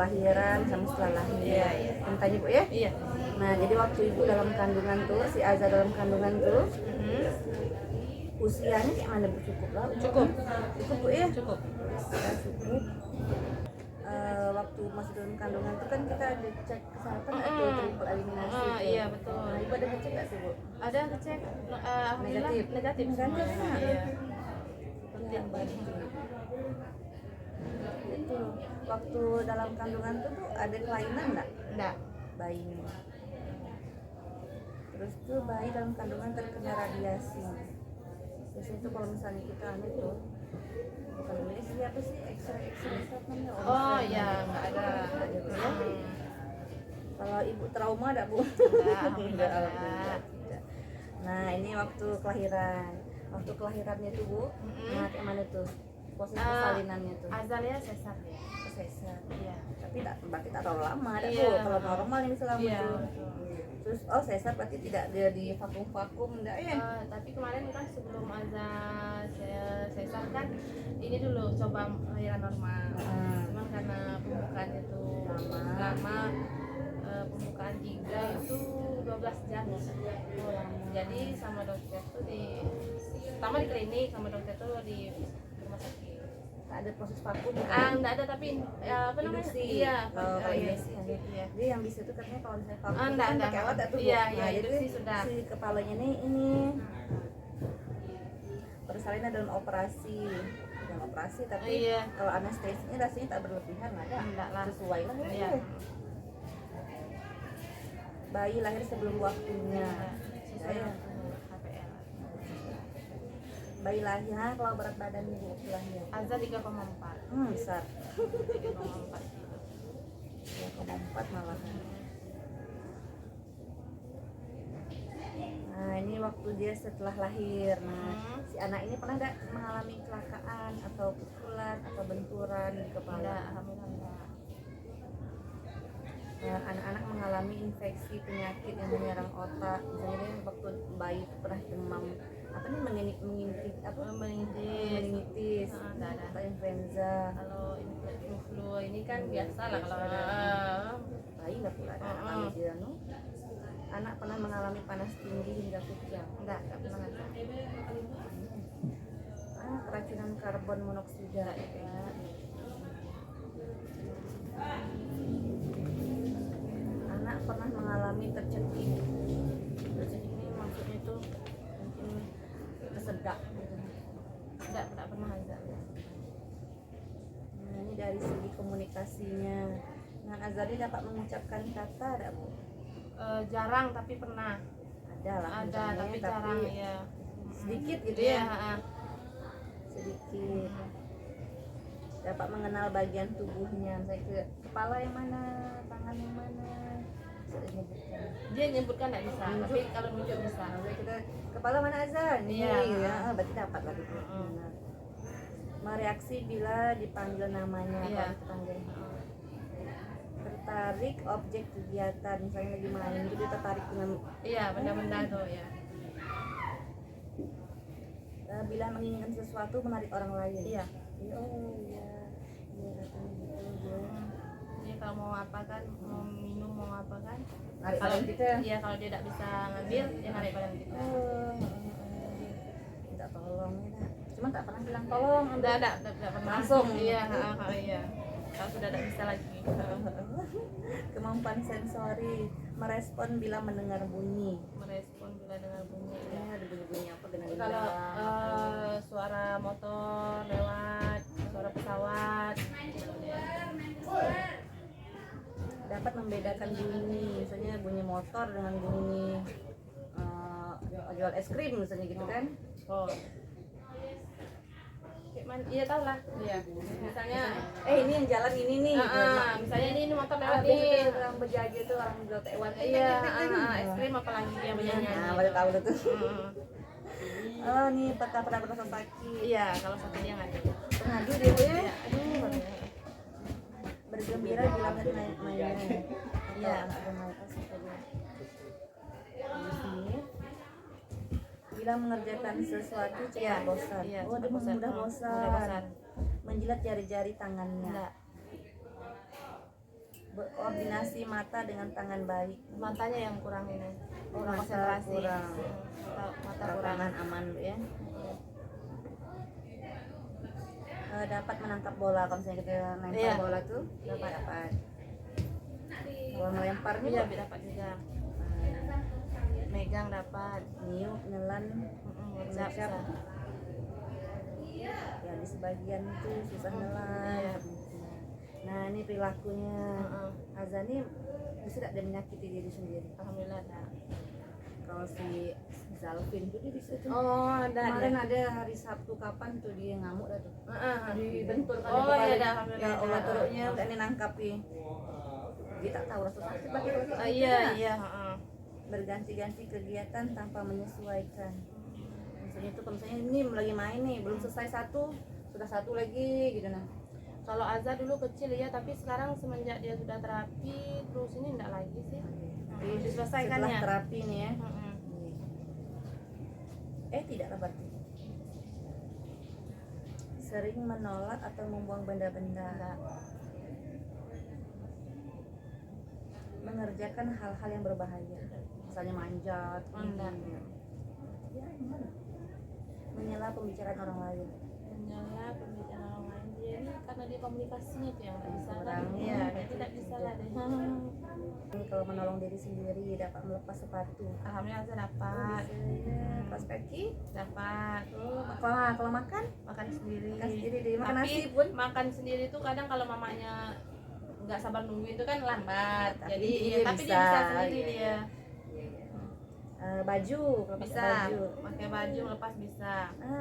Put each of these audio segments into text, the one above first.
kelahiran sama setelah lahir. Iya, iya. Tanya Bu ya. Iya. Nah, jadi waktu ibu dalam kandungan tuh, si Aza dalam kandungan tuh, usianya kayak mana Bu? Cukup lah. Cukup. Cukup Bu ya? Cukup. Ya, cukup. Waktu masih dalam kandungan tuh kan kita ada cek kesehatan atau triple eliminasi tuh. Iya betul. Nah, ibu ada ngecek nggak sih Bu? Ada ngecek, alhamdulillah Negatif. negatif Negatif, semua. nah. Iya. Seperti yang baik. Itu waktu dalam kandungan tuh ada kelainan nggak Enggak. bayinya? Terus tuh bayi dalam kandungan terkena radiasi. Biasanya tuh kalau misalnya kita tuh bukan ini sih apa sih X-ray namanya? Oh iya, enggak ada. Ya. Kalau ibu trauma ada Bu? Enggak, Alhamdulillah. Nah ini waktu kelahiran. Waktu kelahirannya tuh Bu, nah kayak mana tuh proses persalinannya tuh? Azalea sesar ya. Sesar. Iya. Tapi berarti tak terlalu lama ada Iya. Bu. Kalau normal ini selama Iya. tuh. Terus sesar berarti tidak dia di vakum enggak ya? Tapi kemarin kan sebelum sesar kan ini dulu coba lahiran normal. Cuman karena pembukaan itu lama, pembukaan giga itu 12 jam. Jadi sama dokter tuh pertama di klinik, sama dokter tuh di rumah sakit. Tak ada proses vakum Enggak ada, tapi apa namanya? induksi. Iya, induksi ya. Iya. Jadi yang bisa itu katanya kalau misalnya vakum Enggak, kan enggak. pakai alat tuh Bu. Iya, Nah, iya, jadi induksi sudah. si kepalanya ini persalinan dalam operasi. Dalam operasi tapi Iya. kalau anestesinya rasanya tak berlebihan ada. Enggak lah. Sesuai lah ya. Iya. Bayi lahir sebelum waktunya. Sesuai Ya. HPL. Bayi lahir kalau berat badannya Bu lahir. Azza 3,4. Besar. 3,4 kilo. 3,4 malahan. Nah ini waktu dia setelah lahir. Nah si anak ini pernah nggak mengalami kecelakaan atau pukulan atau benturan di kepala? Enggak, alhamdulillah enggak. Anak-anak mengalami infeksi penyakit yang menyerang otak, misalnya dia waktu bayi itu pernah demam apa nih meningitis Enggak ada. atau influenza. Kalau flu ini kan biasa lah kalau Bayi nggak pula ada anak dia no. Anak pernah mengalami panas tinggi hingga kejang. enggak pernah ada. Keracunan karbon monoksida. Anak pernah mengalami tercekik. Tercekik ini maksudnya itu mungkin kesedak. Enggak pernah ada. Nah, ini dari segi komunikasinya. Nah, Azali dapat mengucapkan kata ada Bu? Jarang tapi pernah. Ada lah. Ada misalnya, tapi jarang ya. sedikit gitu Iya, ya. Sedikit. Dapat mengenal bagian tubuhnya, misalnya ke kepala yang mana, tangan yang mana. Bisa disebutkan. Dia nyebutkan enggak bisa, tapi kalau nunjuk bisa. Misalnya kita kepala mana Azan? Ini Iya. gitu ya. Berarti dapat lah gitu. Nah, mereaksi bila dipanggil namanya. Iya. Kalau dipanggil. Tertarik objek kegiatan, misalnya lagi main itu dia tertarik dengan Iya, benda-benda tuh ya. bila menginginkan sesuatu menarik orang lain. Iya. Oh iya. Iya katanya gitu dia. Dia kalau mau apa kan, mau minum mau apa kan? Narik Kalau badan kita. Iya, kalau dia tidak bisa ngambil, dia narik badan kita. Minta tolong ya. Cuman tak pernah bilang tolong. Enggak pernah. Langsung. Iya, iya. Kalau sudah tidak bisa lagi. Kemampuan sensori merespon bila mendengar bunyi. Merespon bila dengar bunyi. Ya, ada bunyi-bunyi apa dengan Kalau suara motor lewat, suara pesawat, dapat membedakan bunyi, misalnya bunyi motor dengan bunyi jual es krim misalnya gitu kan. oh, iya tahu lah. Iya. Misalnya, Ini yang jalan ini nih. misalnya ini motor lewat Biasa nih. tuh orang berjaga tuh orang jual tekwan. Iya, es krim apalagi dia menyanyi. Nah, baru tahu tuh. Oh, nih pernah merasa sakit. Iya, kalau sakit dia ngadu. Ngadu dia Bu ya. Iya, aduh. Bergembira bila naik mainan. Iya. Ada main asik aja. Di sini. Bila mengerjakan sesuatu cepat bosan. Iya, Oh, dia bosan. mudah Mudah bosan. bosan. Menjilat jari-jari tangannya. Enggak. Koordinasi mata dengan tangan baik. Matanya yang kurang ini, Oh, kurang mata konsentrasi. kurang. Mata Kalau kurang. tangan aman Bu ya. Dapat menangkap bola kalau misalnya kita lempar Iya. bola tuh dapat. Kalau melemparnya Iya, Bu, dapat juga. Megang dapat. niup, nelan, Ngucap Ngucap. bisa. ya di sebagian itu susah nelan. Iya. Nah ini perilakunya. Heeh. Azan ini bisa tidak dia menyakiti diri sendiri. Alhamdulillah ada. Kalau si Zalvin tuh dia bisa tuh. Oh, ada. Kemarin ada hari Sabtu kapan tuh dia ngamuk dah tuh. Dibentur kan. Oh, dia iya, balik. dah, alhamdulillah. Ya Allah turutnya udah ini nangkapi. Dia tak tahu rasa sakit lagi kalau kayak gitu, Iya, nah. iya, heeh. Berganti-ganti kegiatan tanpa menyesuaikan. Misalnya itu kalau misalnya ini lagi main nih, belum selesai satu, sudah satu lagi gitu nah. Kalau Azza dulu kecil ya, tapi sekarang semenjak dia sudah terapi, terus ini enggak lagi sih. Belum diselesaikan Setelah ya. terapi nih ya. Heeh. Tidaklah berarti. Sering menolak atau membuang benda-benda. Mengerjakan hal-hal yang berbahaya. Misalnya manjat. Enggak. Ya, gimana? Menyela pembicaraan orang lain. Menyala pembicaraan orang lain dia ini karena dia komunikasinya tuh yang nggak bisa kan. Kurang. Iya, dia tidak bisa lah deh. Ini kalau menolong diri sendiri dapat melepas sepatu. Alhamdulillah Azza dapat. Pas kaki. Dapat. Kalau makan Makan sendiri. makan sendiri deh. Makan Tapi nasi pun. makan sendiri tuh kadang kalau mamanya nggak sabar nunggu itu kan lambat. Tapi Jadi dia tapi bisa. dia bisa sendiri Iya. dia. Baju kalau pakai Bisa. baju. Pakai baju lepas bisa.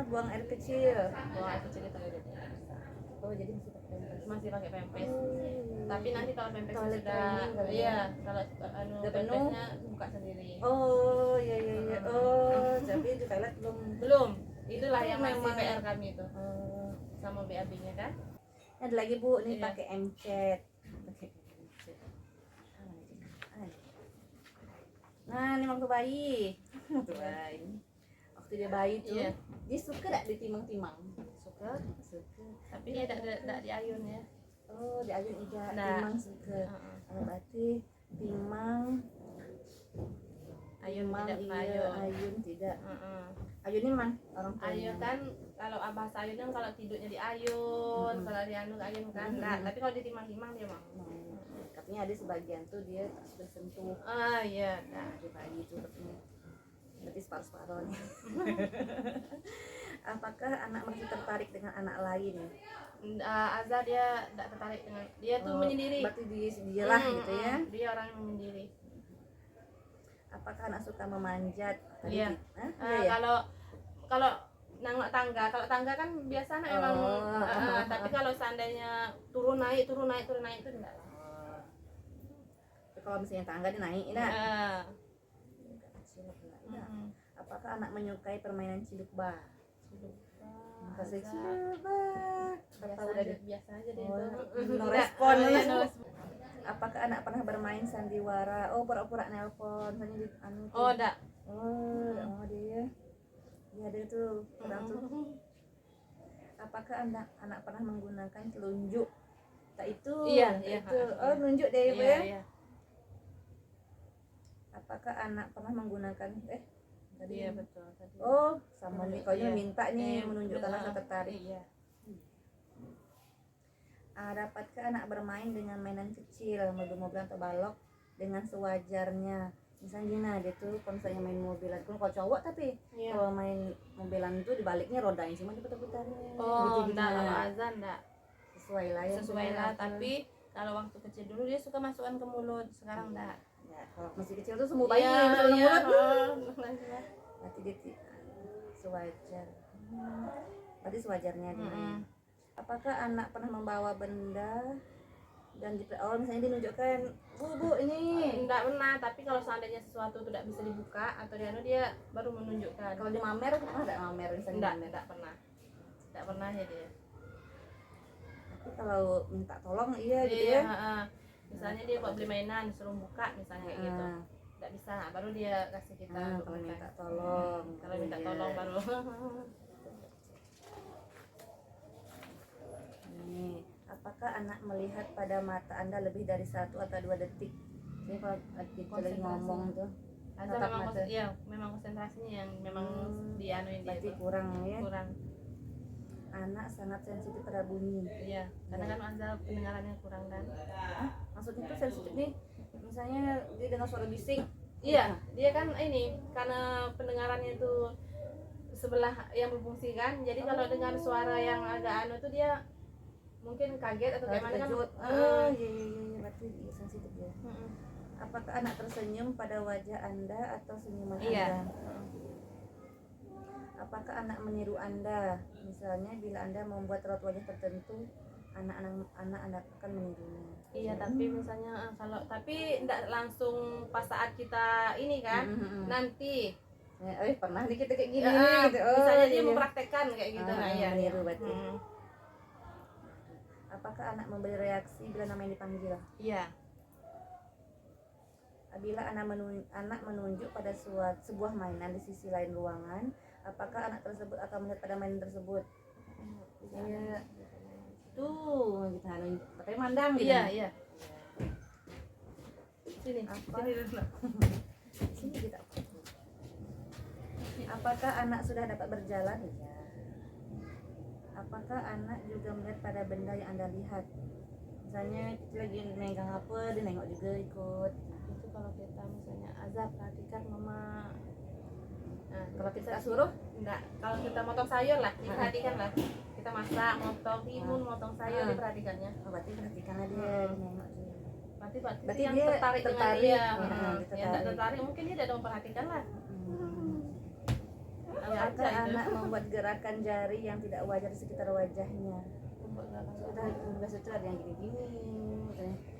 Buang air kecil. Bawa air kecil di toilet ya bisa. Oh jadi masih pakai pampers. Masih pakai pempes. Tapi nanti kalau pempes Toilet sudah training kali ya. iya, kalau Udah penuh? pempesnya buka sendiri. Oh iya. Oh tapi di toilet belum. Belum. Itulah Itu yang masih memang- PR kami itu. Oh. Sama BAB-nya kan. Ada lagi Bu, ini Iya. pakai MCAT. Nah, ini waktu bayi. Waktu bayi. Waktu dia bayi tuh, Iya. dia suka gak ditimang-timang? Suka. Suka. Tapi dia tidak diayun ya. Oh, diayun iya, Nah. timang suka. Heeh. Berarti timang, Ayun timang tidak pernah iya, ayun. ayun tidak. Heeh. Ayun ini man orang tuanya. Ayun kan kalau bahasa ayun kan kalau tidurnya diayun, kalau dianu ayun kan. Nah, tapi kalau ditimang-timang dia mau. Katanya ada sebagian tuh dia tak suka sentuh. Ah iya, nah. Di bayi itu katanya. Berarti separuh-separuh nih. Apakah anak masih tertarik dengan anak lain? Azhar dia tidak tertarik dengan dia tuh Oh, menyendiri. Berarti dialah gitu ya. Dia orang yang menyendiri. Apakah anak suka memanjat? Iya. Hah? Ah, Iya ya? kalau nengok tangga, kalau tangga kan biasa anak memang Oh. tapi kalau seandainya turun naik itu enggak. Kalau misalnya tangga dia naik, nah. Ah. Kecil pula. Nah, apakah anak menyukai permainan ciluk bah? Kasih ciluk bah. Kata udah deh. Biasa aja deh. Oh, itu. no Enggak. respon. Iya, no respon. Apakah anak pernah bermain sandiwara? Oh, pura-pura nelpon. Misalnya di anu tuh. Oh, enggak. Oh, dia. Dia ada tuh, orang tuh. Apakah anak pernah menggunakan telunjuk? Tak itu. Iya, tak iya. itu. Oh, nunjuk deh, Bu ya. Iya. Apakah anak pernah menggunakan tadi Iya, betul tadi. oh sama nih kau Iya. minta nih Iya, menunjukkan benar. rasa tertarik. Iya. Dapatkah anak bermain dengan mainan kecil mobil-mobilan atau balok dengan sewajarnya? Misalnya gini, dia tuh kalau misalnya main mobilan, kalau cowok tapi Iya. kalau main mobilan itu dibaliknya rodanya cuma diputar-putarnya. Oh, gitu, enggak kalau azan enggak. sesuai lah ya. Sesuai lah, tapi kalau waktu kecil dulu dia suka masukkan ke mulut, sekarang enggak. Ya, kalau masih kecil tuh semua bayi yang masuk ke iya. mulut. Iya. Berarti dia sewajar. Berarti sewajarnya dia. Mm-mm. Apakah anak pernah membawa benda dan misalnya dinunjukkan, bu ini Enggak pernah, tapi kalau seandainya sesuatu tidak bisa dibuka atau dia baru menunjukkan. kalau di mamer pernah ada mamer misalnya mamer. Enggak pernah. Enggak pernah ya dia. Tapi kalau minta tolong iya gitu Iya, ya. heeh. Misalnya dia buat beli mainan, disuruh buka misalnya kayak gitu. Ah, Enggak bisa, baru dia kasih kita untuk kalau buka. minta tolong. Kalau minta Iya. tolong baru. Nih, apa Apakah anak melihat pada mata Anda lebih dari 1 atau 2 detik? Jadi kalau kita lagi ngomong tuh Azza tatap memang mata. iya, memang konsentrasinya yang memang dianuin dia berarti tuh. kurang ya. Kurang. Anak sangat sensitif pada bunyi. Iya, karena kan Azza pendengarannya kurang kan. Hah? Maksudnya tuh sensitif nih, misalnya dia dengar suara bising. Iya, dia kan ini karena pendengarannya itu sebelah yang berfungsi kan. Jadi kalau dengar suara yang agak anu tuh dia mungkin kaget atau kayak mana kan. Terkejut. Iya, berarti dia sensitif ya. Apakah anak tersenyum pada wajah Anda atau senyuman Iya. Anda? Apakah anak meniru Anda? Misalnya bila Anda membuat raut wajah tertentu, anak akan menirunya. Iya, tapi misalnya kalau tapi enggak langsung pas saat kita ini kan, nanti Pernah nih kita kayak gini ya, gitu. misalnya dia iya. mempraktekkan kayak gitu. Nah, iya. Meniru berarti. Apakah anak memberi reaksi bila namanya dipanggil? Iya. Bila anak menunjuk pada sebuah mainan di sisi lain ruangan, apakah anak tersebut akan melihat pada mainan tersebut? Iya. Tuh, kita harus pakai mandang gitu. Iya, iya. Sini. Apa? Sini dulu. Sini kita. Apakah anak sudah dapat berjalan? Iya. Apakah anak juga melihat pada benda yang Anda lihat? Misalnya kita lagi megang apa, dia nengok juga ikut. Itu kalau kita misalnya Azza perhatikan mama. Nah, Kalau kita suruh, enggak, kalau kita motong sayur lah, diperhatikan lah. Kita masak, motong timun, motong sayur, diperhatikannya. oh, berarti perhatikanlah dia nengok juga. Berarti yang dia tertarik dengan tertarik. dia. Yang tak Tertarik. tertarik mungkin dia tidak memperhatikan lah. Apakah anak membuat gerakan jari yang tidak wajar di sekitar wajahnya? Kita biasa itu ada yang gini-gini.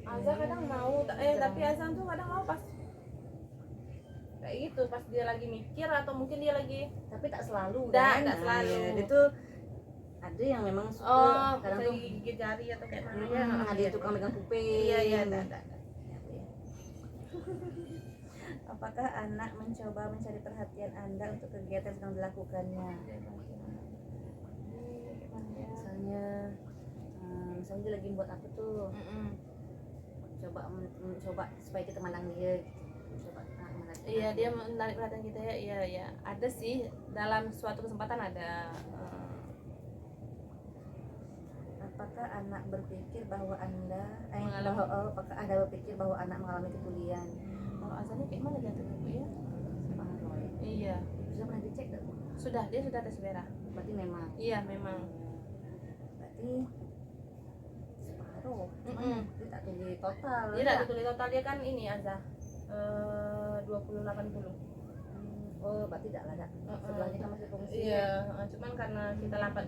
Azza kadang mau, tapi Azza tuh kadang mau pas kayak gitu, pas dia lagi mikir atau mungkin dia lagi. Tapi tak selalu Tidak kan? selalu. Ya, dia tuh ada yang memang suka kadang tuh gigit jari atau kayak mana ya, ada yang tukang megang kuping. Iya, Ya, ya. Apakah anak mencoba mencari perhatian Anda untuk kegiatan yang sedang dilakukannya? Misalnya dia lagi buat apa tuh? Coba supaya kita mandang dia. Coba mandang. Iya, dia menarik perhatian kita ya. Iya, iya. Ada sih dalam suatu kesempatan ada. Apakah anak berpikir bahwa apakah Anda berpikir bahwa anak mengalami ketulian? Kalau Azza kayak mana jantungnya Bu ya? Separuh ya. Iya. Sudah pernah dicek gak? Sudah, dia sudah tes darah. Berarti memang. Iya, memang. Berarti separuh. Dia tak tuli total. Dia tidak ditulis total, dia kan ini Azza 20-80. Oh, berarti tidak ada. Sebelahnya kan masih fungsi. Iya, cuman karena kita lambat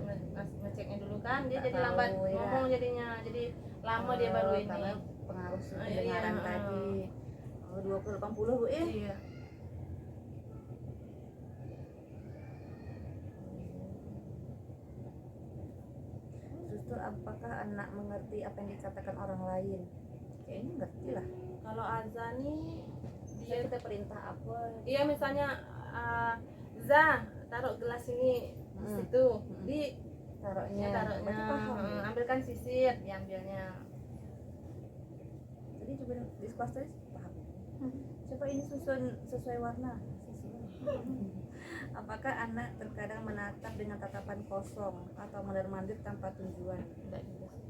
ngeceknya dulu kan, dia Tak jadi tahu, lambat ya. ngomong jadinya. Jadi lama dia baru ini. Karena pengaruh Iya, pendengaran tadi. 20-80 Bu ya. Iya. Justru apakah anak mengerti apa yang dikatakan orang lain? Kayaknya ngerti lah. Kalau Azza nih Dia kita perintah apa? iya misalnya Za taruh gelas ini di situ, di Taruhnya. taruhnya Berarti paham. ambilkan sisir, diambilnya. Jadi juga di sekolah tadi paham. Coba ini susun sesuai warna. Apakah anak terkadang menatap dengan tatapan kosong atau mondar-mandir tanpa tujuan? Enggak juga sih.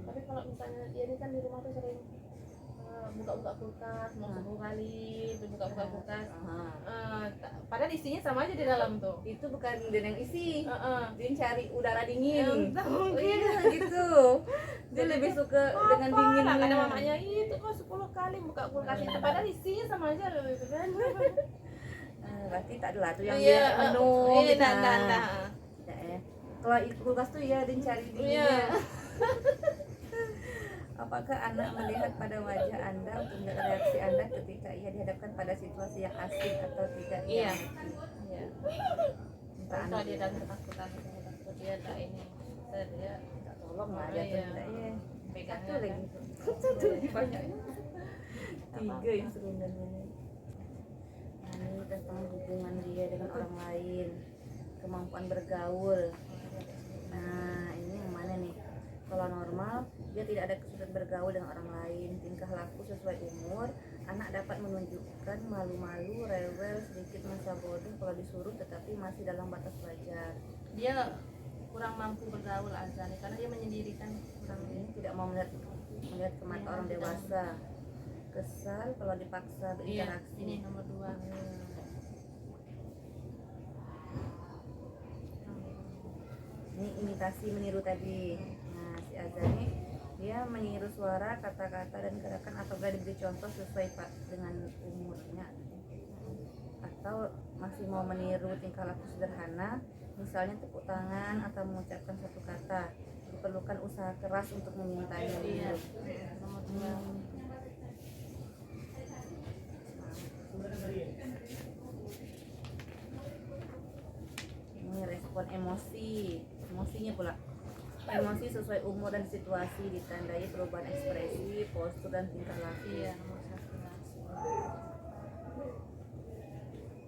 Tapi kalau misalnya dia ini kan di rumah tuh sering buka-buka kulkas, mau 10 kali buka-buka kulkas. Padahal isinya sama aja di dalam tuh. Itu bukan dia yang isi. Heeh. Dia cari udara dingin. Oh Mungkin. iya gitu. Dia lebih suka dengan Apa? dinginnya. Nah, ada mamanya itu kok 10 kali buka kulkas itu padahal isinya sama aja loh itu kan. Berarti tak adalah tuh yang Iya, dia menu iya, gitu. nah. Tidak ya. Kalau kulkas tuh ya dia cari dinginnya. Iya. Apakah anak melihat pada wajah Anda untuk melihat reaksi Anda ketika ia dihadapkan pada situasi yang asing atau tidak? Iya. Iya. Entah Kalau anak dia dalam ketakutan takut dia tak ini. Dia minta tolong lah Oh, dia iya. tidak ya. pegangnya Satu lagi. Satu lagi banyaknya. Tiga instrumennya. Nah, ini tentang hubungan dia dengan orang lain, kemampuan bergaul. Nah, ini yang mana nih? Kalau normal, dia tidak ada kesulitan bergaul dengan orang lain. Tingkah laku sesuai umur, anak dapat menunjukkan malu-malu, rewel, sedikit masa bodoh kalau disuruh, tetapi masih dalam batas wajar. Dia kurang mampu bergaul Azza nih, karena dia menyendirikan kurang Ini tidak mau melihat ke mata orang dewasa. Kesal kalau dipaksa Iya, berinteraksi. ini nomor 2. Ini imitasi meniru tadi. Nah, si Azza ini dia meniru suara, kata-kata dan gerakan apabila diberi contoh sesuai dengan umurnya. Atau masih mau meniru tingkah laku sederhana, misalnya tepuk tangan atau mengucapkan satu kata. Diperlukan usaha keras untuk memintanya. Iya, nomor 2. Ini respon emosinya pula. Emosi sesuai umur dan situasi ditandai perubahan ekspresi, postur dan tingkah laku. Iya, nomor 11.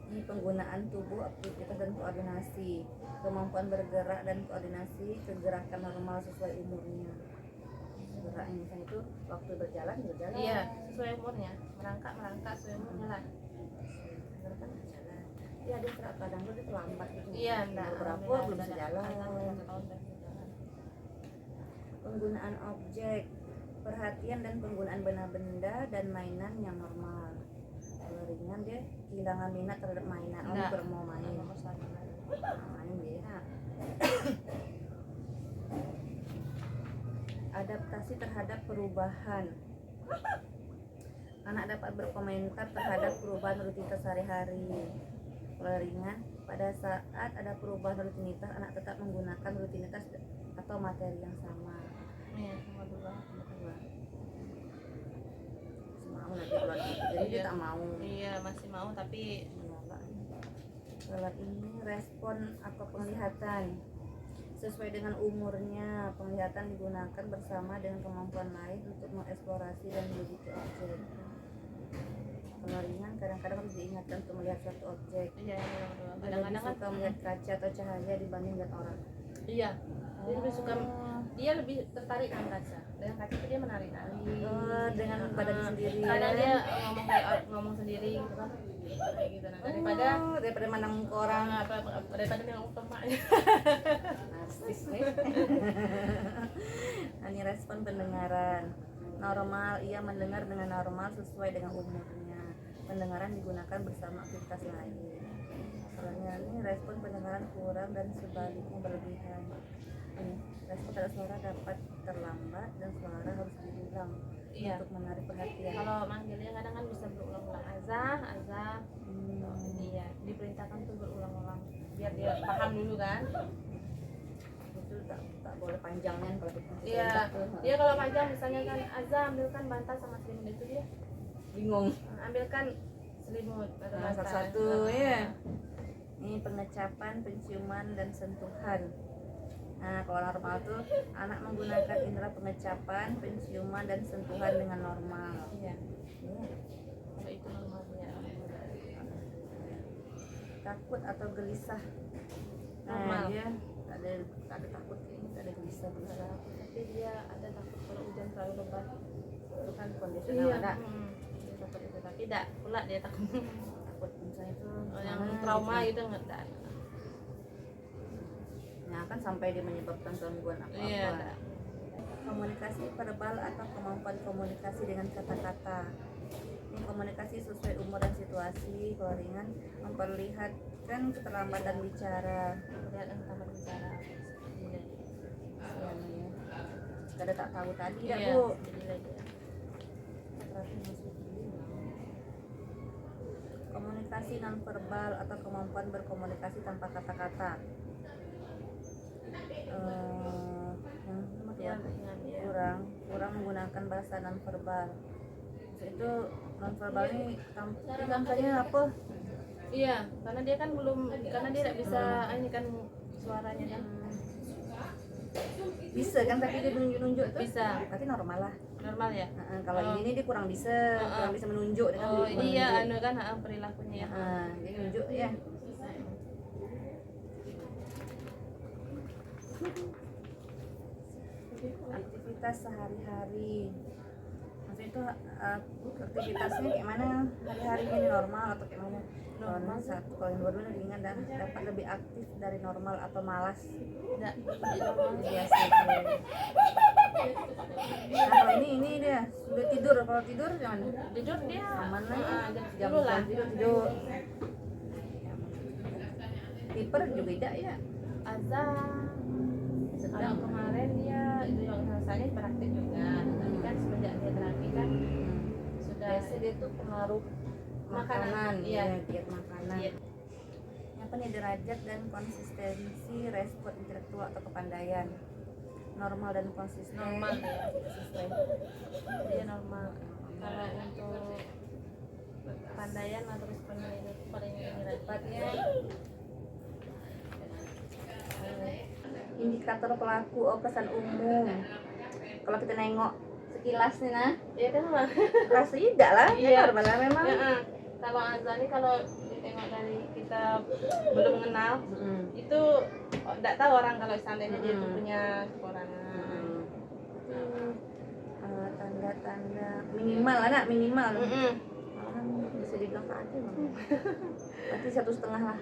Ini penggunaan tubuh, aktivitas dan koordinasi, kemampuan bergerak dan koordinasi, kegerakan normal sesuai umurnya. Gerak misalnya itu waktu berjalan. Iya, sesuai umurnya, merangkak sesuai umurnya lah. Gerakan berjalan. Ya dia kadang dia terlambat gitu. Iya, enggak. Umur berapa belum bisa jalan. Penggunaan objek, perhatian dan penggunaan benda-benda dan mainan yang normal. Kalau ringan dia kehilangan minat terhadap mainan. Enggak. Mau main. Nomor 1. Main dia. Adaptasi terhadap perubahan. Anak dapat berkomentar terhadap perubahan rutinitas sehari-hari. Kalau ringan, pada saat ada perubahan rutinitas, anak tetap menggunakan rutinitas atau materi yang sama. Iya, nomor 2. Mau nanti keluar gitu. Jadi dia Iya. tak mau Iya, masih mau tapi menolak. Kalau ini respon atau penglihatan sesuai dengan umurnya, penglihatan digunakan bersama dengan kemampuan lain untuk mengeksplorasi dan menyelidiki objek. Kalau ringan, kadang-kadang harus diingatkan untuk melihat suatu objek. iya, ini nomor 2. Dia lebih Kadang-kadang kan suka melihat kaca atau cahaya dibanding melihat orang. iya. Dia lebih suka, dia lebih tertarik dengan kaca. Dengan kaca itu dia menari-nari. Dengan badannya sendiri. Kadang dia ngomong sendiri gitu kan. Kayak gitu nah. Daripada mandang ke orang. Daripada dia ngomong ke emaknya. Narsis nih. Ini respon pendengaran. Normal, ia mendengar dengan normal sesuai dengan umurnya. Pendengaran digunakan bersama aktivitas lain. Soalnya ini respon pendengaran kurang dan sebaliknya berlebihan. Ini respon pada suara dapat terlambat dan suara harus diulang Iya. untuk menarik perhatian. Kalau manggilnya kadang kan bisa berulang-ulang. Azza. Iya, diperintahkan tuh berulang-ulang biar dia paham dulu kan. Itu tak boleh panjang kan kalau kita Iya, dia kalau panjang misalnya kan Azza ambilkan bantal sama selimut itu dia bingung. ambilkan selimut atau Nah, bantal. satu-satu ya. Ini pengecapan, penciuman dan sentuhan. Nah, kalau normal tuh anak menggunakan indera pengecapan, penciuman dan sentuhan dengan normal. Iya, Ya. kalau itu normalnya. Takut atau gelisah. Normal. Nah, dia tak ada takut ini, tak ada gelisah. Tapi dia ada takut kalau hujan terlalu lebat. Itu kan kondisional ada. Dia takut itu, tapi tidak pula dia takut Takut misalnya itu yang mana trauma gitu. gitu enggak ada. Nah, kan sampai dia menyebabkan gangguan apa-apa. Iya, ada. Komunikasi verbal atau kemampuan komunikasi dengan kata-kata. Ini komunikasi sesuai umur dan situasi. Kalau ringan, memperlihatkan keterlambatan bicara. Lihat yang tambah bicara. Iya. Kasihan ya. Kada tak tahu tadi ya Iya, Bu. jadi dia. Komunikasi nonverbal atau kemampuan berkomunikasi tanpa kata-kata. Dia dengan dia. kurang menggunakan bahasa nonverbal. Itu nonverbal ini tampaknya apa? Iya, karena dia kan belum, karena dia tidak bisa ini kan suaranya kan. Bisa kan, tapi dia nunjuk-nunjuk tuh Bisa. berarti normal lah. Normal ya. Kalau ini dia kurang bisa menunjuk dengan Oh, ini ya anu kan perilakunya ya. dia nunjuk ya. Aktivitas sehari-hari, maksudnya itu aktivitasnya kayak mana hari-harinya, ini normal atau kayak mana? Normal. Satu, kalau yang dua-duanya lebih ringan dan dapat lebih aktif dari normal atau malas Enggak, di normal. biasa. Nah kalau ini dia sudah tidur, kalau tidur jangan Tidur dia aman lah, jam 10 lah. tidur. Hiper juga tidak ya, Azan. Kalau kemarin dia itu yang rasanya praktik juga, tapi kan semenjak dia terapi kan sudah biasa dia tuh pengaruh makanan, iya. ya, diet makanan. Diet. Apa nih, derajat dan konsistensi respon intelektual atau kepandaian, normal dan konsisten. Normal dia. Konsisten. Dia normal. Kalau untuk kepandaian atau responnya itu paling ini Tepatnya indikator pelaku, kesan umum. Kalau kita nengok sekilas nih nah, ya kan mah. rasa tidak lah, Iya. normal lah memang. Kalau Azan ini kalau ditengok dari kita belum kenal itu enggak tahu orang kalau seandainya dia itu punya kekurangan. Tanda-tanda minimal anak minimal. Orang bisa dibilang kacau. Berarti 1,5 lah.